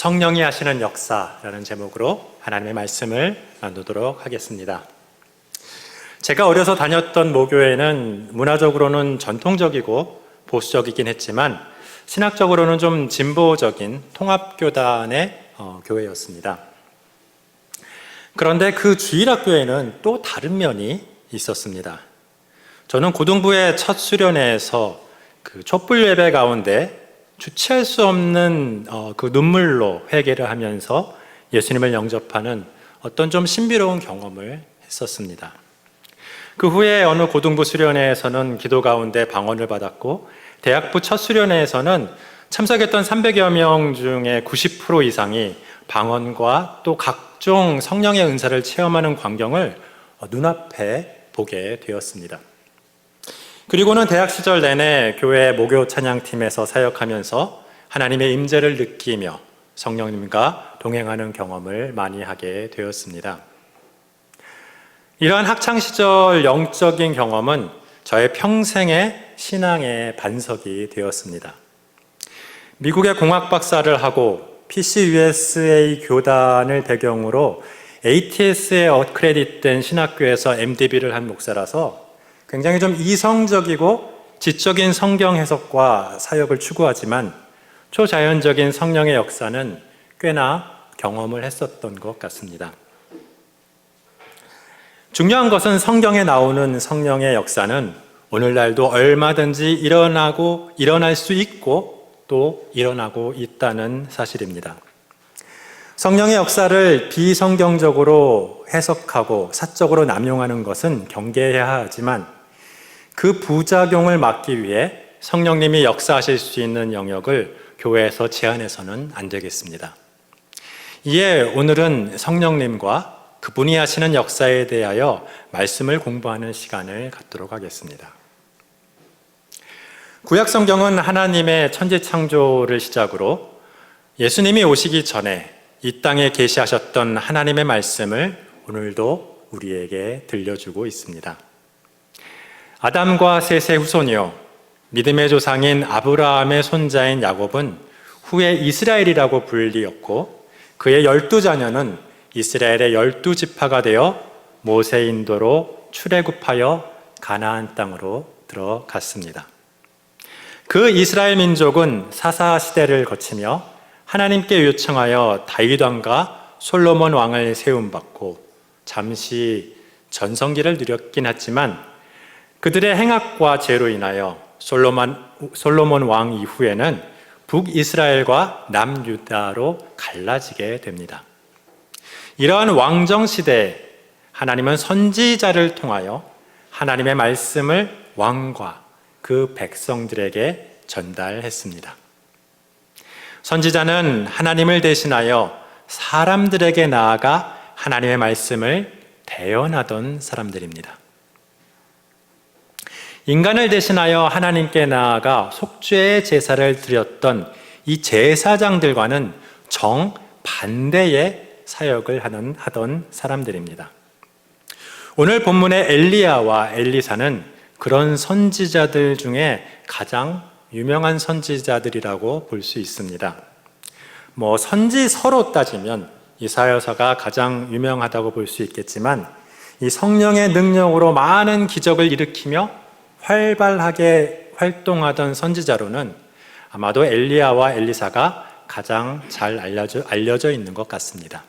성령이 하시는 역사라는 제목으로 하나님의 말씀을 나누도록 하겠습니다. 제가 어려서 다녔던 모교회는 문화적으로는 전통적이고 보수적이긴 했지만 신학적으로는 좀 진보적인 통합교단의 교회였습니다. 그런데 그 주일학교에는 또 다른 면이 있었습니다. 저는 고등부의 첫 수련회에서 그 촛불 예배 가운데 주체할 수 없는 그 눈물로 회개를 하면서 예수님을 영접하는 어떤 좀 신비로운 경험을 했었습니다. 그 후에 어느 고등부 수련회에서는 기도 가운데 방언을 받았고, 대학부 첫 수련회에서는 참석했던 300여 명 중에 90% 이상이 방언과 또 각종 성령의 은사를 체험하는 광경을 눈앞에 보게 되었습니다. 그리고는 대학 시절 내내 교회 모교 찬양팀에서 사역하면서 하나님의 임재를 느끼며 성령님과 동행하는 경험을 많이 하게 되었습니다. 이러한 학창시절 영적인 경험은 저의 평생의 신앙의 반석이 되었습니다. 미국의 공학 박사를 하고 PCUSA 교단을 배경으로 ATS에 어크레딧된 신학교에서 MDB를 한 목사라서 굉장히 좀 이성적이고 지적인 성경 해석과 사역을 추구하지만 초자연적인 성령의 역사는 꽤나 경험을 했었던 것 같습니다. 중요한 것은 성경에 나오는 성령의 역사는 오늘날도 얼마든지 일어날 수 있고 또 일어나고 있다는 사실입니다. 성령의 역사를 비성경적으로 해석하고 사적으로 남용하는 것은 경계해야 하지만 그 부작용을 막기 위해 성령님이 역사하실 수 있는 영역을 교회에서 제한해서는 안 되겠습니다. 이에 오늘은 성령님과 그분이 하시는 역사에 대하여 말씀을 공부하는 시간을 갖도록 하겠습니다. 구약 성경은 하나님의 천지 창조를 시작으로 예수님이 오시기 전에 이 땅에 계시하셨던 하나님의 말씀을 오늘도 우리에게 들려주고 있습니다. 아담과 셋의 후손이요, 믿음의 조상인 아브라함의 손자인 야곱은 후에 이스라엘이라고 불리었고, 그의 12자녀는 이스라엘의 12지파가 되어 모세 인도로 출애굽하여 가나안 땅으로 들어갔습니다. 그 이스라엘 민족은 사사 시대를 거치며 하나님께 요청하여 다윗 왕과 솔로몬 왕을 세움받고 잠시 전성기를 누렸긴 했지만 그들의 행악과 죄로 인하여 솔로몬 왕 이후에는 북이스라엘과 남유다로 갈라지게 됩니다. 이러한 왕정 시대에 하나님은 선지자를 통하여 하나님의 말씀을 왕과 그 백성들에게 전달했습니다. 선지자는 하나님을 대신하여 사람들에게 나아가 하나님의 말씀을 대언하던 사람들입니다. 인간을 대신하여 하나님께 나아가 속죄의 제사를 드렸던 이 제사장들과는 정반대의 사역을 하던 사람들입니다. 오늘 본문의 엘리야와 엘리사는 그런 선지자들 중에 가장 유명한 선지자들이라고 볼 수 있습니다. 선지서로 따지면 이사야서가 가장 유명하다고 볼 수 있겠지만 이 성령의 능력으로 많은 기적을 일으키며 활발하게 활동하던 선지자로는 아마도 엘리야와 엘리사가 가장 잘 알려져 있는 것 같습니다.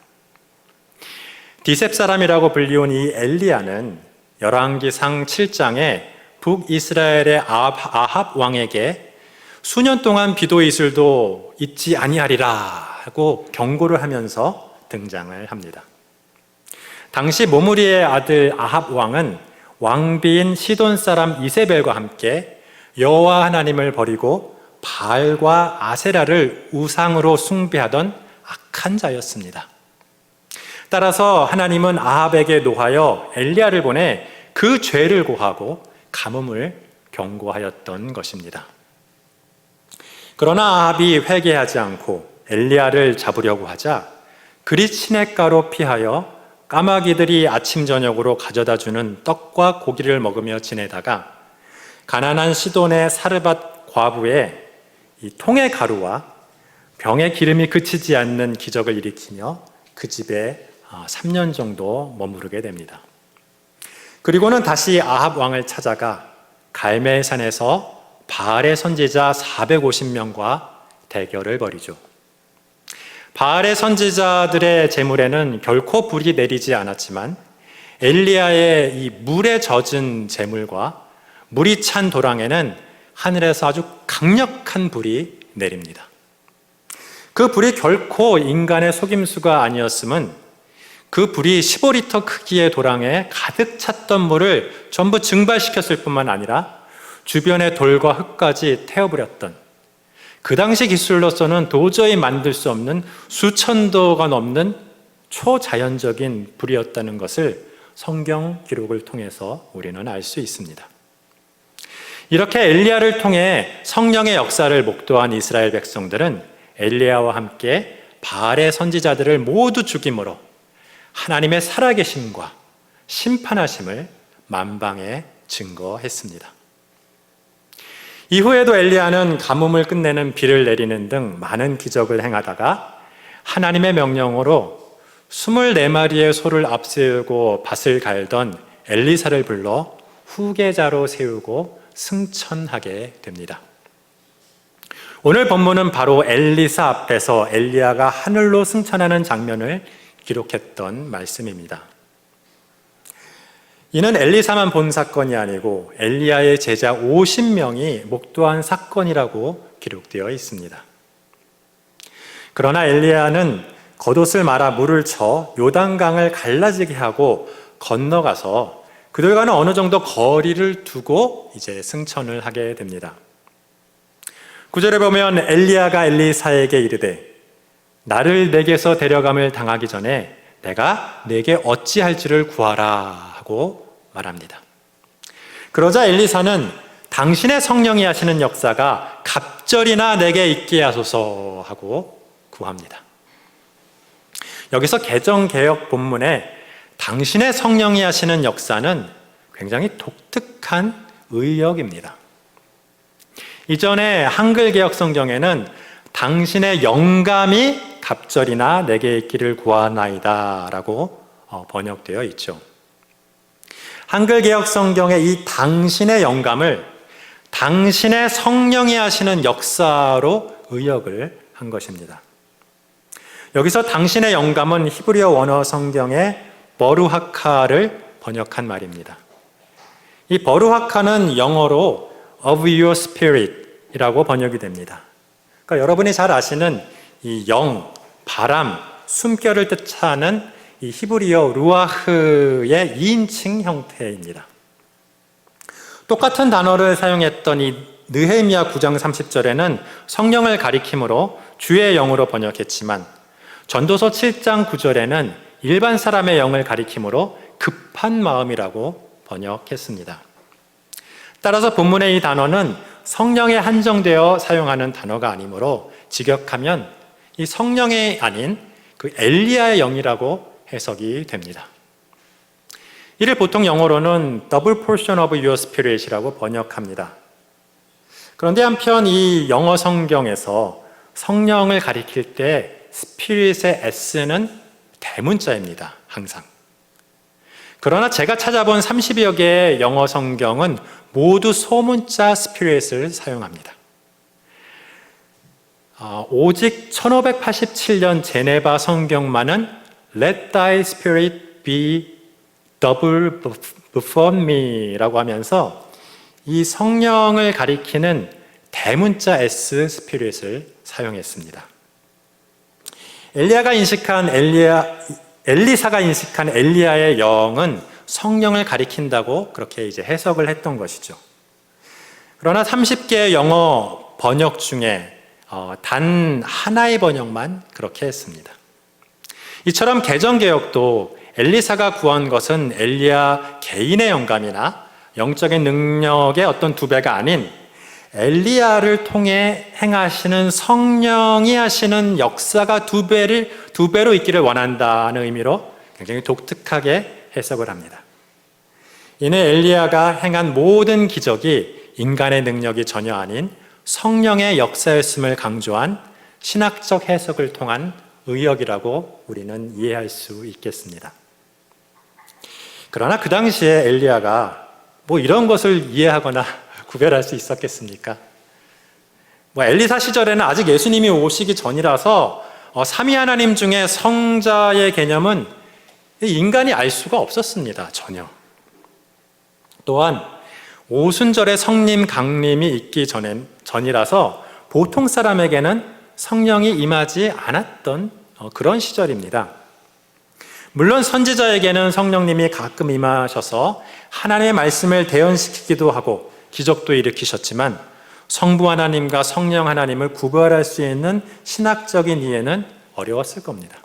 디셉 사람이라고 불리운 이 엘리야는 열왕기상 7장에 북이스라엘의 아합 왕에게 수년 동안 비도 이슬도 있지 아니하리라 하고 경고를 하면서 등장을 합니다. 당시 모므리의 아들 아합 왕은 왕비인 시돈 사람 이세벨과 함께 여호와 하나님을 버리고 바알과 아세라를 우상으로 숭배하던 악한 자였습니다. 따라서 하나님은 아합에게 노하여 엘리야를 보내 그 죄를 고하고 가뭄을 경고하였던 것입니다. 그러나 아합이 회개하지 않고 엘리야를 잡으려고 하자 그리 시냇가로 피하여 까마귀들이 아침 저녁으로 가져다주는 떡과 고기를 먹으며 지내다가 가난한 시돈의 사르밧 과부의 이 통의 가루와 병의 기름이 그치지 않는 기적을 일으키며 그 집에 3년 정도 머무르게 됩니다. 그리고는 다시 아합 왕을 찾아가 갈멜산에서 바알의 선지자 450명과 대결을 벌이죠. 바알의 선지자들의 제물에는 결코 불이 내리지 않았지만 엘리야의 이 물에 젖은 제물과 물이 찬 도랑에는 하늘에서 아주 강력한 불이 내립니다. 그 불이 결코 인간의 속임수가 아니었음은 그 불이 15리터 크기의 도랑에 가득 찼던 물을 전부 증발시켰을 뿐만 아니라 주변의 돌과 흙까지 태워버렸던, 그 당시 기술로서는 도저히 만들 수 없는 수천 도가 넘는 초자연적인 불이었다는 것을 성경 기록을 통해서 우리는 알 수 있습니다. 이렇게 엘리야를 통해 성령의 역사를 목도한 이스라엘 백성들은 엘리야와 함께 바알의 선지자들을 모두 죽임으로 하나님의 살아계심과 심판하심을 만방에 증거했습니다. 이후에도 엘리야는 가뭄을 끝내는 비를 내리는 등 많은 기적을 행하다가 하나님의 명령으로 24마리의 소를 앞세우고 밭을 갈던 엘리사를 불러 후계자로 세우고 승천하게 됩니다. 오늘 본문은 바로 엘리사 앞에서 엘리야가 하늘로 승천하는 장면을 기록했던 말씀입니다. 이는 엘리사만 본 사건이 아니고 엘리야의 제자 50명이 목도한 사건이라고 기록되어 있습니다. 그러나 엘리야는 겉옷을 말아 물을 쳐 요단강을 갈라지게 하고 건너가서 그들과는 어느 정도 거리를 두고 이제 승천을 하게 됩니다. 9절에 보면 엘리야가 엘리사에게 이르되 나를 내게서 데려감을 당하기 전에 내가 내게 어찌할지를 구하라 하고 말합니다. 그러자 엘리사는 당신의 성령이 하시는 역사가 갑절이나 내게 있게 하소서 하고 구합니다. 여기서 개정개역 본문에 당신의 성령이 하시는 역사는 굉장히 독특한 의역입니다. 이전에 한글 개역 성경에는 당신의 영감이 갑절이나 내게 있기를 구하나이다 라고 번역되어 있죠. 한글 개역 성경의 이 당신의 영감을 당신의 성령이 하시는 역사로 의역을 한 것입니다. 여기서 당신의 영감은 히브리어 원어 성경의 버루하카를 번역한 말입니다. 이 버루하카는 영어로 of your spirit 이라고 번역이 됩니다. 그러니까 여러분이 잘 아시는 이 영, 바람, 숨결을 뜻하는 이 히브리어 루아흐의 2인칭 형태입니다. 똑같은 단어를 사용했던 이 느헤미야 9장 30절에는 성령을 가리킴으로 주의 영으로 번역했지만 전도서 7장 9절에는 일반 사람의 영을 가리킴으로 급한 마음이라고 번역했습니다. 따라서 본문의 이 단어는 성령에 한정되어 사용하는 단어가 아니므로 직역하면 이 성령이 아닌 그 엘리야의 영이라고 해석이 됩니다. 이를 보통 영어로는 double portion of your spirit이라고 번역합니다. 그런데 한편 이 영어 성경에서 성령을 가리킬 때 spirit의 s는 대문자입니다. 항상. 그러나 제가 찾아본 30여 개의 영어 성경은 모두 소문자 spirit을 사용합니다. 오직 1587년 제네바 성경만은 Let thy spirit be double before me 라고 하면서 이 성령을 가리키는 대문자 S 스피릿을 사용했습니다. 엘리사가 인식한 엘리야의 영은 성령을 가리킨다고 그렇게 이제 해석을 했던 것이죠. 그러나 30개의 영어 번역 중에 단 하나의 번역만 그렇게 했습니다. 이처럼 개정개역도 엘리사가 구한 것은 엘리야 개인의 영감이나 영적인 능력의 어떤 두 배가 아닌 엘리야를 통해 행하시는 성령이 하시는 역사가 두 배로 있기를 원한다는 의미로 굉장히 독특하게 해석을 합니다. 이는 엘리야가 행한 모든 기적이 인간의 능력이 전혀 아닌 성령의 역사였음을 강조한 신학적 해석을 통한 의역이라고 우리는 이해할 수 있겠습니다. 그러나 그 당시에 엘리야가 뭐 이런 것을 이해하거나 구별할 수 있었겠습니까? 뭐 엘리사 시절에는 아직 예수님이 오시기 전이라서 삼위 하나님 중에 성자의 개념은 인간이 알 수가 없었습니다. 전혀. 또한 오순절에 성림 강림이 있기 전이라서 보통 사람에게는 성령이 임하지 않았던 그런 시절입니다. 물론 선지자에게는 성령님이 가끔 임하셔서 하나님의 말씀을 대언시키기도 하고 기적도 일으키셨지만 성부 하나님과 성령 하나님을 구별할 수 있는 신학적인 이해는 어려웠을 겁니다.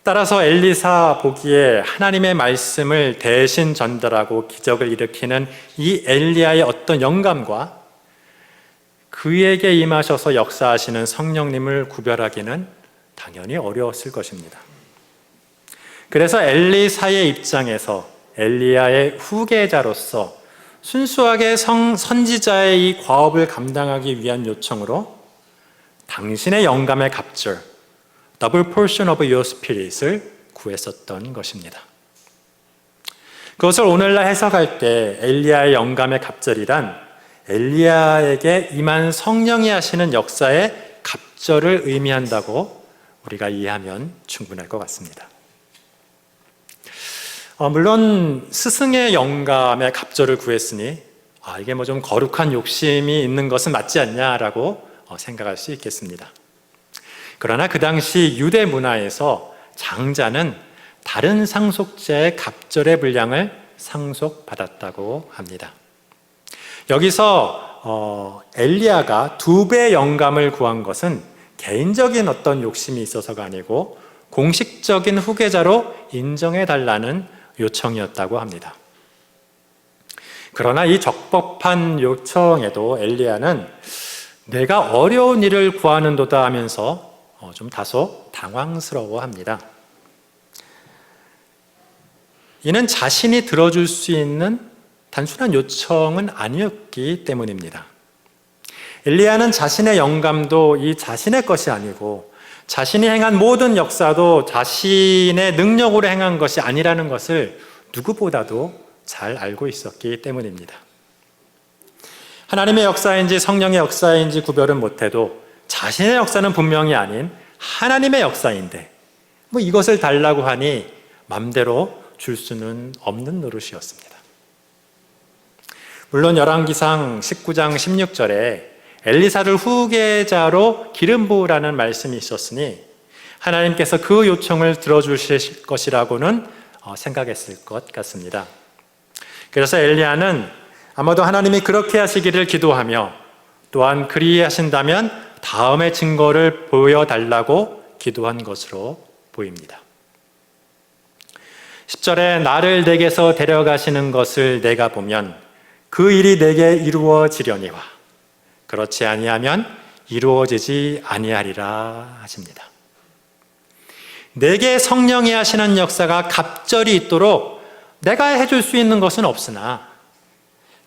따라서 엘리사 보기에 하나님의 말씀을 대신 전달하고 기적을 일으키는 이 엘리야의 어떤 영감과 그에게 임하셔서 역사하시는 성령님을 구별하기는 당연히 어려웠을 것입니다. 그래서 엘리사의 입장에서 엘리야의 후계자로서 순수하게 선지자의 이 과업을 감당하기 위한 요청으로 당신의 영감의 갑절, Double portion of your spirit을 구했었던 것입니다. 그것을 오늘날 해석할 때 엘리야의 영감의 갑절이란 엘리야에게 임한 성령이 하시는 역사의 갑절을 의미한다고 우리가 이해하면 충분할 것 같습니다. 물론 스승의 영감의 갑절을 구했으니 이게 뭐 좀 거룩한 욕심이 있는 것은 맞지 않냐라고 생각할 수 있겠습니다. 그러나 그 당시 유대 문화에서 장자는 다른 상속자의 갑절의 분량을 상속받았다고 합니다. 여기서 엘리야가 2배 영감을 구한 것은 개인적인 어떤 욕심이 있어서가 아니고 공식적인 후계자로 인정해달라는 요청이었다고 합니다. 그러나 이 적법한 요청에도 엘리야는 내가 어려운 일을 구하는도다 하면서 좀 다소 당황스러워합니다. 이는 자신이 들어줄 수 있는 단순한 요청은 아니었기 때문입니다. 엘리야는 자신의 영감도 이 자신의 것이 아니고 자신이 행한 모든 역사도 자신의 능력으로 행한 것이 아니라는 것을 누구보다도 잘 알고 있었기 때문입니다. 하나님의 역사인지 성령의 역사인지 구별은 못해도 자신의 역사는 분명히 아닌 하나님의 역사인데 뭐 이것을 달라고 하니 맘대로 줄 수는 없는 노릇이었습니다. 물론 열왕기상 19장 16절에 엘리사를 후계자로 기름 부으라는 말씀이 있었으니 하나님께서 그 요청을 들어주실 것이라고는 생각했을 것 같습니다. 그래서 엘리야는 아마도 하나님이 그렇게 하시기를 기도하며 또한 그리하신다면 다음의 증거를 보여달라고 기도한 것으로 보입니다. 10절에 나를 내게서 데려가시는 것을 내가 보면 그 일이 내게 이루어지려니와 그렇지 아니하면 이루어지지 아니하리라 하십니다. 내게 성령이 하시는 역사가 갑절이 있도록 내가 해줄 수 있는 것은 없으나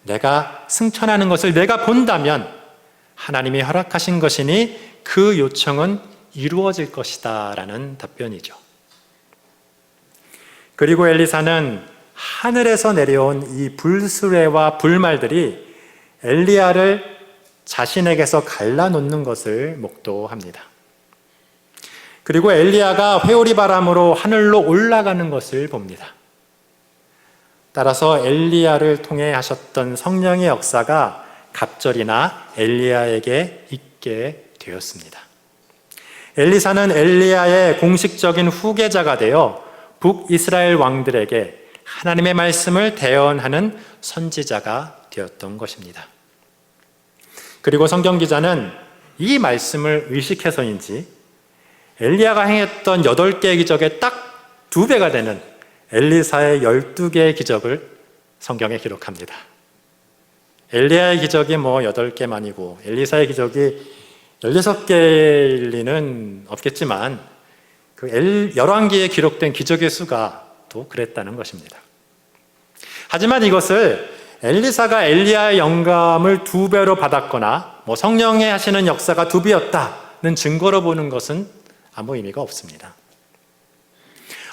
내가 승천하는 것을 내가 본다면 하나님이 허락하신 것이니 그 요청은 이루어질 것이다 라는 답변이죠. 그리고 엘리사는 하늘에서 내려온 이 불수레와 불말들이 엘리야를 자신에게서 갈라놓는 것을 목도합니다. 그리고 엘리야가 회오리 바람으로 하늘로 올라가는 것을 봅니다. 따라서 엘리야를 통해 하셨던 성령의 역사가 갑절이나 엘리야에게 있게 되었습니다. 엘리사는 엘리야의 공식적인 후계자가 되어 북이스라엘 왕들에게 하나님의 말씀을 대언하는 선지자가 되었던 것입니다. 그리고 성경 기자는 이 말씀을 의식해서인지 엘리야가 행했던 8개의 기적의 딱 2배가 되는 엘리사의 12개의 기적을 성경에 기록합니다. 엘리야의 기적이 8개만이고 엘리사의 기적이 16개일 리는 없겠지만 그 열왕기에 기록된 기적의 수가 또 그랬다는 것입니다. 하지만 이것을 엘리사가 엘리야의 영감을 2배로 받았거나 성령의 하시는 역사가 2배였다는 증거로 보는 것은 아무 의미가 없습니다.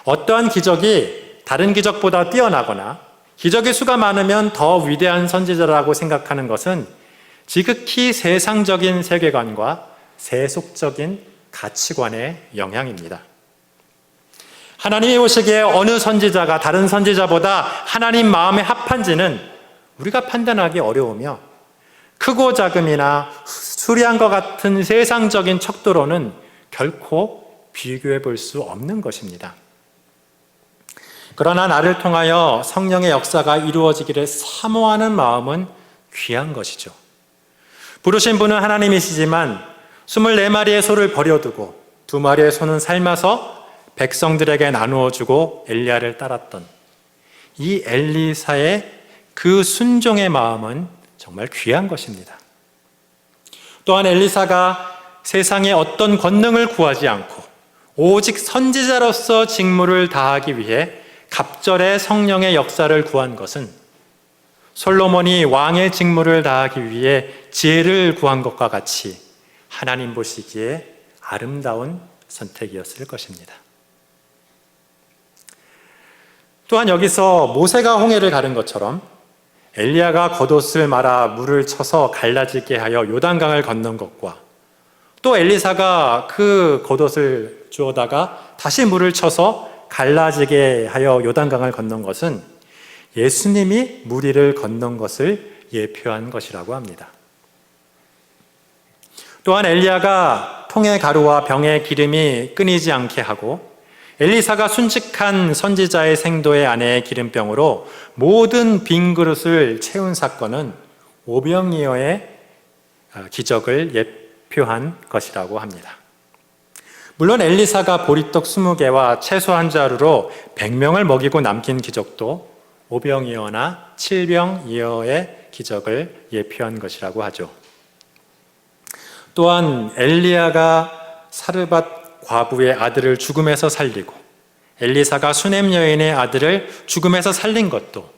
어떠한 기적이 다른 기적보다 뛰어나거나 기적의 수가 많으면 더 위대한 선지자라고 생각하는 것은 지극히 세상적인 세계관과 세속적인 가치관의 영향입니다. 하나님이 보시기에 어느 선지자가 다른 선지자보다 하나님 마음에 합한지는 우리가 판단하기 어려우며 크고 작음이나 수리한 것 같은 세상적인 척도로는 결코 비교해 볼 수 없는 것입니다. 그러나 나를 통하여 성령의 역사가 이루어지기를 사모하는 마음은 귀한 것이죠. 부르신 분은 하나님이시지만 24마리의 소를 버려두고 2마리의 소는 삶아서 백성들에게 나누어 주고 엘리야를 따랐던 이 엘리사의 그 순종의 마음은 정말 귀한 것입니다. 또한 엘리사가 세상에 어떤 권능을 구하지 않고 오직 선지자로서 직무를 다하기 위해 갑절에 성령의 역사를 구한 것은 솔로몬이 왕의 직무를 다하기 위해 지혜를 구한 것과 같이 하나님 보시기에 아름다운 선택이었을 것입니다. 또한 여기서 모세가 홍해를 가른 것처럼 엘리야가 겉옷을 말아 물을 쳐서 갈라지게 하여 요단강을 건넌 것과 또 엘리사가 그 겉옷을 주워다가 다시 물을 쳐서 갈라지게 하여 요단강을 건넌 것은 예수님이 무리를 건넌 것을 예표한 것이라고 합니다. 또한 엘리야가 통의 가루와 병의 기름이 끊이지 않게 하고 엘리사가 순직한 선지자의 생도의 아내의 기름병으로 모든 빈 그릇을 채운 사건은 오병이어의 기적을 예표한 것이라고 합니다. 물론 엘리사가 보리떡 20개와 채소 한 자루로 100명을 먹이고 남긴 기적도 오병이어나 칠병이어의 기적을 예표한 것이라고 하죠. 또한 엘리야가 사르밧 과부의 아들을 죽음에서 살리고 엘리사가 수넴 여인의 아들을 죽음에서 살린 것도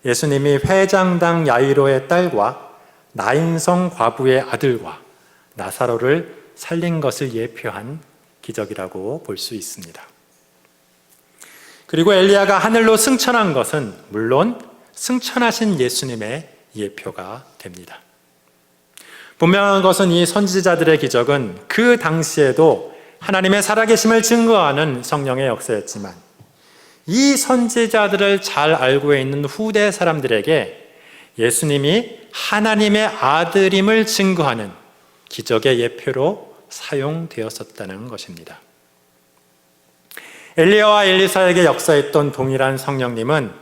예수님이 회장당 야이로의 딸과 나인성 과부의 아들과 나사로를 살린 것을 예표한 기적이라고 볼 수 있습니다. 그리고 엘리야가 하늘로 승천한 것은 물론 승천하신 예수님의 예표가 됩니다. 분명한 것은 이 선지자들의 기적은 그 당시에도 하나님의 살아계심을 증거하는 성령의 역사였지만 이 선지자들을 잘 알고 있는 후대 사람들에게 예수님이 하나님의 아들임을 증거하는 기적의 예표로 사용되었었다는 것입니다. 엘리야와 엘리사에게 역사했던 동일한 성령님은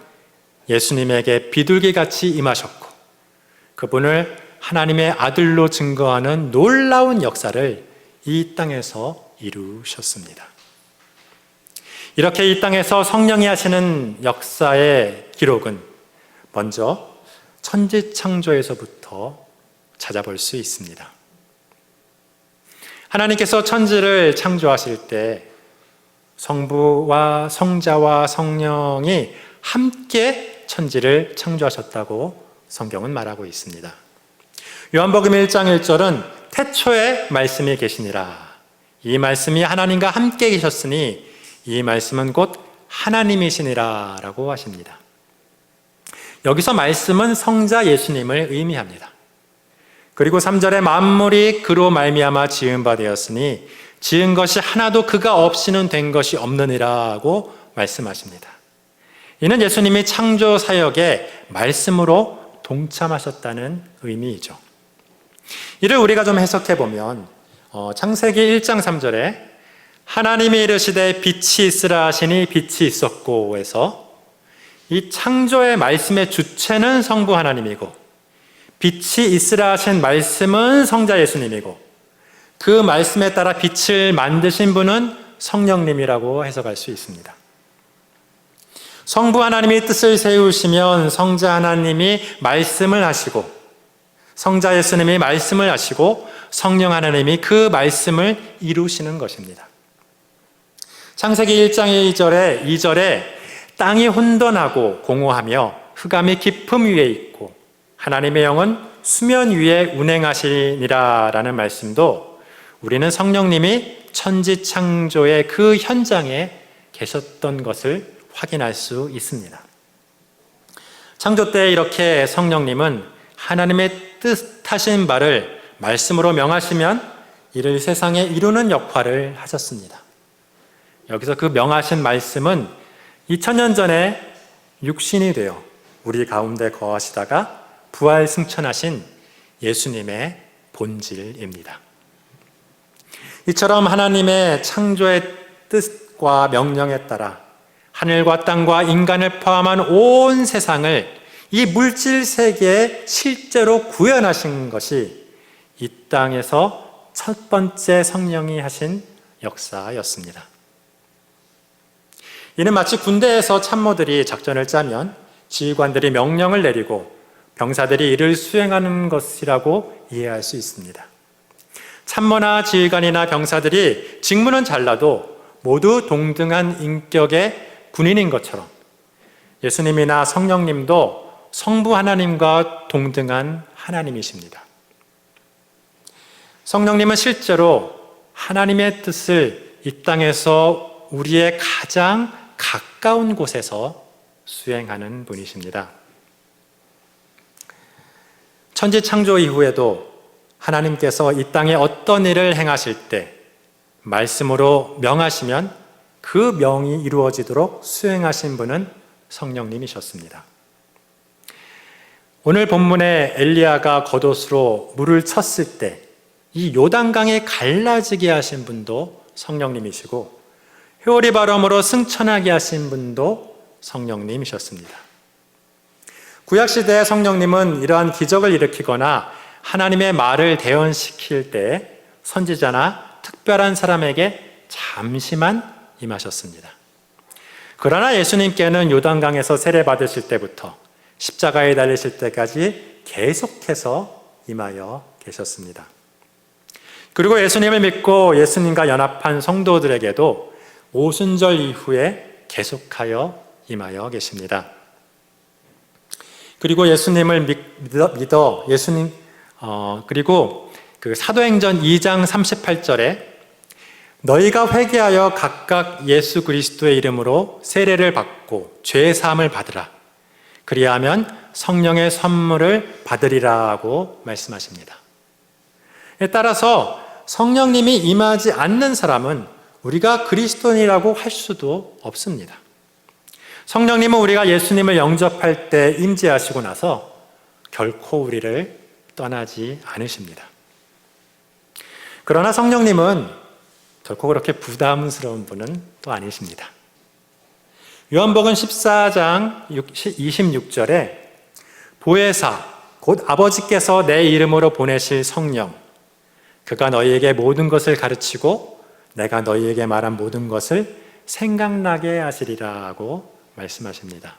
예수님에게 비둘기같이 임하셨고 그분을 하나님의 아들로 증거하는 놀라운 역사를 이 땅에서 이루셨습니다. 이렇게 이 땅에서 성령이 하시는 역사의 기록은 먼저 천지창조에서부터 찾아볼 수 있습니다. 하나님께서 천지를 창조하실 때 성부와 성자와 성령이 함께 천지를 창조하셨다고 성경은 말하고 있습니다. 요한복음 1장 1절은 태초에 말씀이 계시니라. 이 말씀이 하나님과 함께 계셨으니 이 말씀은 곧 하나님이시니라 라고 하십니다. 여기서 말씀은 성자 예수님을 의미합니다. 그리고 3절에 만물이 그로 말미암아 지은 바 되었으니 지은 것이 하나도 그가 없이는 된 것이 없느니라고 말씀하십니다. 이는 예수님이 창조 사역에 말씀으로 동참하셨다는 의미이죠. 이를 우리가 좀 해석해 보면 창세기 1장 3절에 하나님이 이르시되 빛이 있으라 하시니 빛이 있었고 해서 이 창조의 말씀의 주체는 성부 하나님이고 빛이 있으라 하신 말씀은 성자 예수님이고 그 말씀에 따라 빛을 만드신 분은 성령님이라고 해석할 수 있습니다. 성부 하나님이 뜻을 세우시면 성자 하나님이 말씀을 하시고 성자 예수님이 말씀을 하시고 성령 하나님이 그 말씀을 이루시는 것입니다. 창세기 1장 2절에 땅이 혼돈하고 공허하며 흑암이 깊음 위에 있고 하나님의 영은 수면 위에 운행하시니라라는 말씀도 우리는 성령님이 천지 창조의 그 현장에 계셨던 것을 확인할 수 있습니다. 창조 때 이렇게 성령님은 하나님의 뜻하신 바를 말씀으로 명하시면 이를 세상에 이루는 역할을 하셨습니다. 여기서 그 명하신 말씀은 2000년 전에 육신이 되어 우리 가운데 거하시다가 부활 승천하신 예수님의 본질입니다. 이처럼 하나님의 창조의 뜻과 명령에 따라 하늘과 땅과 인간을 포함한 온 세상을 이 물질 세계에 실제로 구현하신 것이 이 땅에서 첫 번째 성령이 하신 역사였습니다. 이는 마치 군대에서 참모들이 작전을 짜면 지휘관들이 명령을 내리고 병사들이 이를 수행하는 것이라고 이해할 수 있습니다. 참모나 지휘관이나 병사들이 직무는 달라도 모두 동등한 인격의 군인인 것처럼 예수님이나 성령님도 성부 하나님과 동등한 하나님이십니다. 성령님은 실제로 하나님의 뜻을 이 땅에서 우리의 가장 가까운 곳에서 수행하는 분이십니다. 천지 창조 이후에도 하나님께서 이 땅에 어떤 일을 행하실 때 말씀으로 명하시면 그 명이 이루어지도록 수행하신 분은 성령님이셨습니다. 오늘 본문에 엘리야가 겉옷으로 물을 쳤을 때 이 요단강에 갈라지게 하신 분도 성령님이시고 회오리 바람으로 승천하게 하신 분도 성령님이셨습니다. 구약시대의 성령님은 이러한 기적을 일으키거나 하나님의 말을 대언시킬 때 선지자나 특별한 사람에게 잠시만 임하셨습니다. 그러나 예수님께는 요단강에서 세례받으실 때부터 십자가에 달리실 때까지 계속해서 임하여 계셨습니다. 그리고 예수님을 믿고 예수님과 연합한 성도들에게도 오순절 이후에 계속하여 임하여 계십니다. 그리고 예수님을 믿어 예수님 그리고 그 사도행전 2장 38절에 너희가 회개하여 각각 예수 그리스도의 이름으로 세례를 받고 죄 사함을 받으라. 그리하면 성령의 선물을 받으리라고 말씀하십니다. 따라서 성령님이 임하지 않는 사람은 우리가 그리스도인이라고 할 수도 없습니다. 성령님은 우리가 예수님을 영접할 때 임재하시고 나서 결코 우리를 떠나지 않으십니다. 그러나 성령님은 결코 그렇게 부담스러운 분은 또 아니십니다. 요한복음 14장 26절에 보혜사 곧 아버지께서 내 이름으로 보내실 성령 그가 너희에게 모든 것을 가르치고 내가 너희에게 말한 모든 것을 생각나게 하시리라고 말씀하십니다.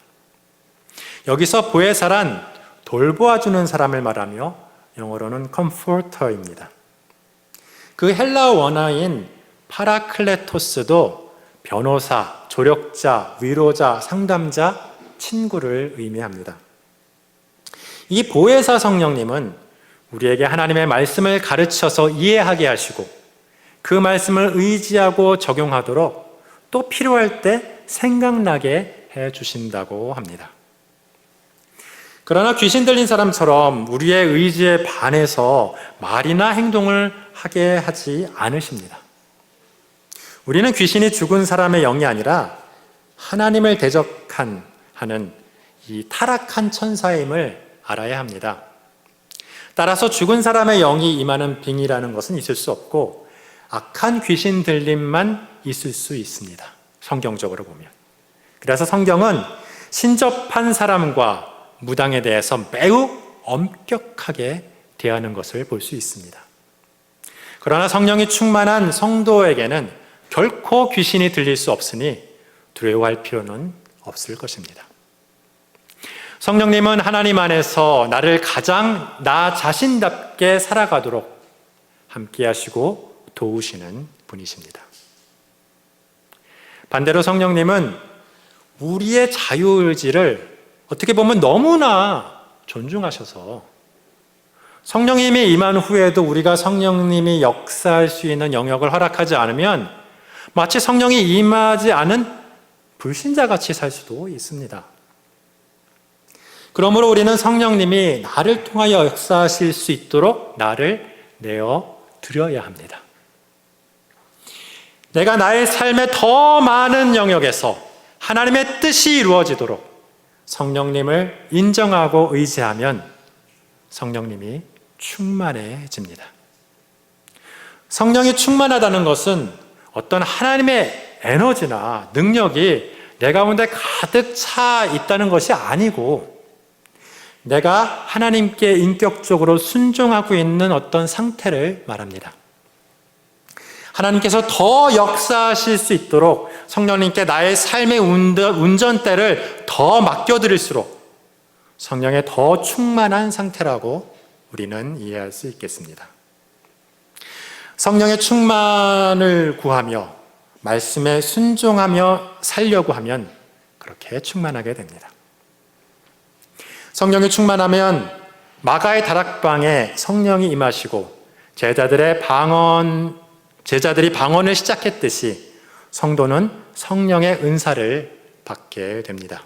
여기서 보혜사란 돌보아주는 사람을 말하며 영어로는 컴포터입니다. 그 헬라어 원어인 파라클레토스도 변호사, 조력자, 위로자, 상담자, 친구를 의미합니다. 이 보혜사 성령님은 우리에게 하나님의 말씀을 가르쳐서 이해하게 하시고 그 말씀을 의지하고 적용하도록 또 필요할 때 생각나게 해 주신다고 합니다. 그러나 귀신 들린 사람처럼 우리의 의지에 반해서 말이나 행동을 하게 하지 않으십니다. 우리는 귀신이 죽은 사람의 영이 아니라 하나님을 대적하는 이 타락한 천사임을 알아야 합니다. 따라서 죽은 사람의 영이 임하는 빙이라는 것은 있을 수 없고 악한 귀신 들림만 있을 수 있습니다. 성경적으로 보면. 그래서 성경은 신접한 사람과 무당에 대해서 매우 엄격하게 대하는 것을 볼 수 있습니다. 그러나 성령이 충만한 성도에게는 결코 귀신이 들릴 수 없으니 두려워할 필요는 없을 것입니다. 성령님은 하나님 안에서 나를 가장 나 자신답게 살아가도록 함께 하시고 도우시는 분이십니다. 반대로 성령님은 우리의 자유의지를 어떻게 보면 너무나 존중하셔서 성령님이 임한 후에도 우리가 성령님이 역사할 수 있는 영역을 허락하지 않으면 마치 성령이 임하지 않은 불신자같이 살 수도 있습니다. 그러므로 우리는 성령님이 나를 통하여 역사하실 수 있도록 나를 내어 드려야 합니다. 내가 나의 삶의 더 많은 영역에서 하나님의 뜻이 이루어지도록 성령님을 인정하고 의지하면 성령님이 충만해집니다. 성령이 충만하다는 것은 어떤 하나님의 에너지나 능력이 내 가운데 가득 차 있다는 것이 아니고 내가 하나님께 인격적으로 순종하고 있는 어떤 상태를 말합니다. 하나님께서 더 역사하실 수 있도록 성령님께 나의 삶의 운전대를 더 맡겨드릴수록 성령의 더 충만한 상태라고 우리는 이해할 수 있겠습니다. 성령의 충만을 구하며 말씀에 순종하며 살려고 하면 그렇게 충만하게 됩니다. 성령이 충만하면 마가의 다락방에 성령이 임하시고 제자들이 방언을 시작했듯이 성도는 성령의 은사를 받게 됩니다.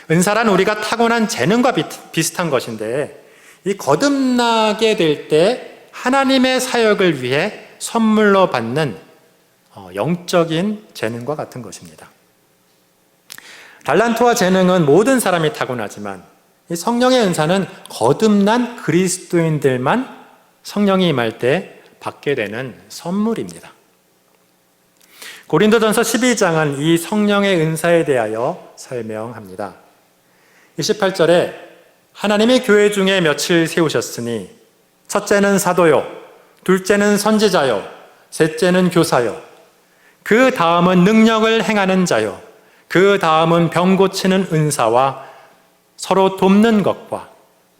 은사란 우리가 타고난 재능과 비슷한 것인데 이 거듭나게 될 때 하나님의 사역을 위해 선물로 받는 영적인 재능과 같은 것입니다. 달란트와 재능은 모든 사람이 타고나지만 이 성령의 은사는 거듭난 그리스도인들만 성령이 임할 때 받게 되는 선물입니다. 고린도전서 12장은 이 성령의 은사에 대하여 설명합니다. 28절에 하나님이 교회 중에 며칠 세우셨으니 첫째는 사도요, 둘째는 선지자요, 셋째는 교사요, 그 다음은 능력을 행하는 자요, 그 다음은 병 고치는 은사와 서로 돕는 것과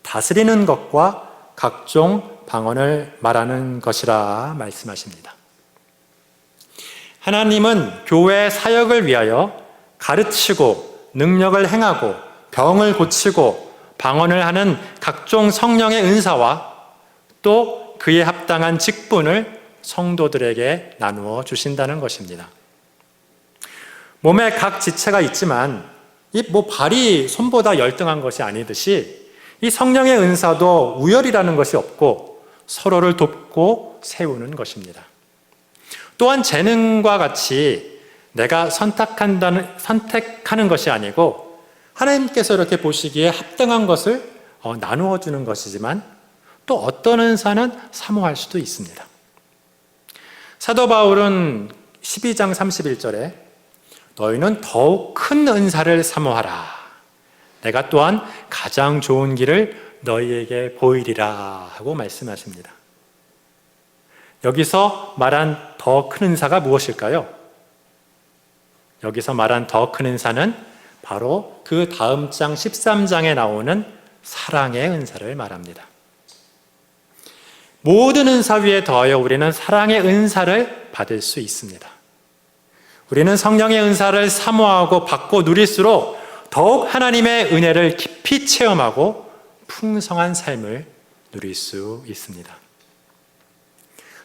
다스리는 것과 각종 방언을 말하는 것이라 말씀하십니다. 하나님은 교회 사역을 위하여 가르치고 능력을 행하고 병을 고치고 방언을 하는 각종 성령의 은사와 또 그에 합당한 직분을 성도들에게 나누어 주신다는 것입니다. 몸에 각 지체가 있지만 이 발이 손보다 열등한 것이 아니듯이 이 성령의 은사도 우열이라는 것이 없고 서로를 돕고 세우는 것입니다. 또한 재능과 같이 내가 선택하는 것이 아니고 하나님께서 이렇게 보시기에 합당한 것을 나누어 주는 것이지만 또 어떤 은사는 사모할 수도 있습니다. 사도 바울은 12장 31절에 너희는 더욱 큰 은사를 사모하라. 내가 또한 가장 좋은 길을 너희에게 보이리라 하고 말씀하십니다. 여기서 말한 더 큰 은사가 무엇일까요? 여기서 말한 더 큰 은사는 바로 그 다음 장 13장에 나오는 사랑의 은사를 말합니다. 모든 은사 위에 더하여 우리는 사랑의 은사를 받을 수 있습니다. 우리는 성령의 은사를 사모하고 받고 누릴수록 더욱 하나님의 은혜를 깊이 체험하고 풍성한 삶을 누릴 수 있습니다.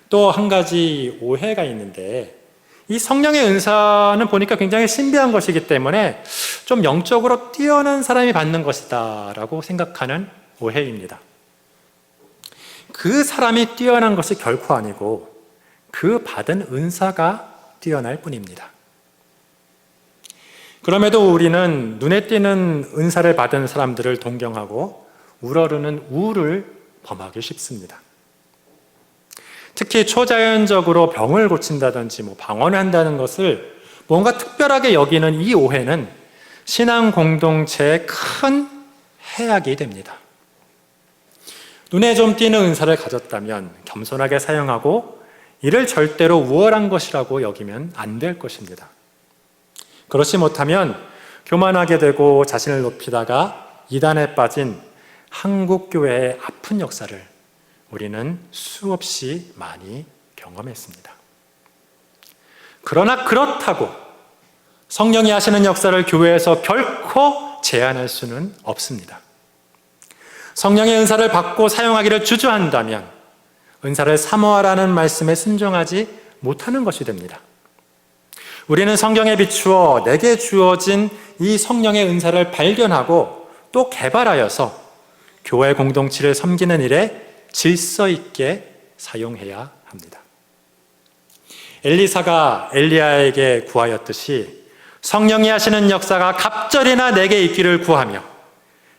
또 한 가지 오해가 있는데 이 성령의 은사는 보니까 굉장히 신비한 것이기 때문에 좀 영적으로 뛰어난 사람이 받는 것이다 라고 생각하는 오해입니다. 그 사람이 뛰어난 것이 결코 아니고 그 받은 은사가 뛰어날 뿐입니다. 그럼에도 우리는 눈에 띄는 은사를 받은 사람들을 동경하고 우러르는 우를 범하기 쉽습니다. 특히 초자연적으로 병을 고친다든지 방언을 한다는 것을 뭔가 특별하게 여기는 이 오해는 신앙 공동체에 큰 해악이 됩니다. 눈에 좀 띄는 은사를 가졌다면 겸손하게 사용하고 이를 절대로 우월한 것이라고 여기면 안 될 것입니다. 그렇지 못하면 교만하게 되고 자신을 높이다가 이단에 빠진 한국교회의 아픈 역사를 우리는 수없이 많이 경험했습니다. 그러나 그렇다고 성령이 하시는 역사를 교회에서 결코 제한할 수는 없습니다. 성령의 은사를 받고 사용하기를 주저한다면 은사를 사모하라는 말씀에 순종하지 못하는 것이 됩니다. 우리는 성경에 비추어 내게 주어진 이 성령의 은사를 발견하고 또 개발하여서 교회 공동체를 섬기는 일에 질서 있게 사용해야 합니다. 엘리사가 엘리야에게 구하였듯이 성령이 하시는 역사가 갑절이나 내게 있기를 구하며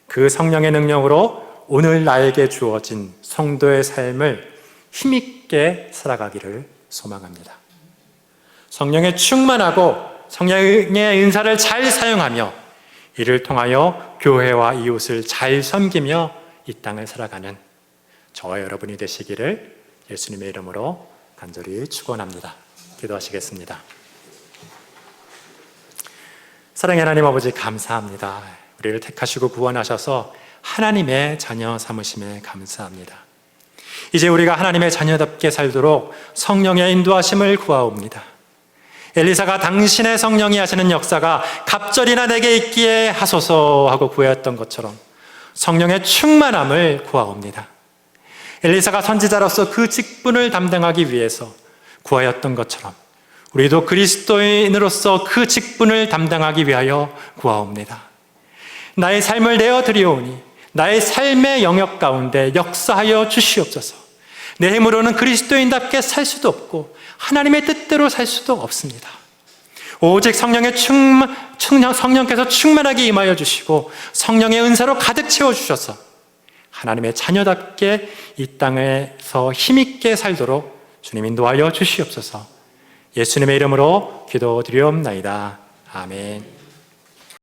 그 성령의 능력으로 오늘 나에게 주어진 성도의 삶을 힘있게 살아가기를 소망합니다. 성령에 충만하고 성령의 은사를 잘 사용하며 이를 통하여 교회와 이웃을 잘 섬기며 이 땅을 살아가는 저와 여러분이 되시기를 예수님의 이름으로 간절히 축원합니다. 기도하시겠습니다. 사랑의 하나님 아버지, 감사합니다. 우리를 택하시고 구원하셔서 하나님의 자녀 삼으심에 감사합니다. 이제 우리가 하나님의 자녀답게 살도록 성령의 인도하심을 구하옵니다. 엘리사가 당신의 성령이 하시는 역사가 갑절이나 내게 있기에 하소서 하고 구했던 것처럼 성령의 충만함을 구하옵니다. 엘리사가 선지자로서 그 직분을 담당하기 위해서 구하였던 것처럼 우리도 그리스도인으로서 그 직분을 담당하기 위하여 구하옵니다. 나의 삶을 내어드리오니 나의 삶의 영역 가운데 역사하여 주시옵소서. 내 힘으로는 그리스도인답게 살 수도 없고 하나님의 뜻대로 살 수도 없습니다. 오직 성령께서 충만하게 임하여 주시고 성령의 은사로 가득 채워주셔서 하나님의 자녀답게 이 땅에서 힘있게 살도록 주님 인도하여 주시옵소서. 예수님의 이름으로 기도드리옵나이다. 아멘.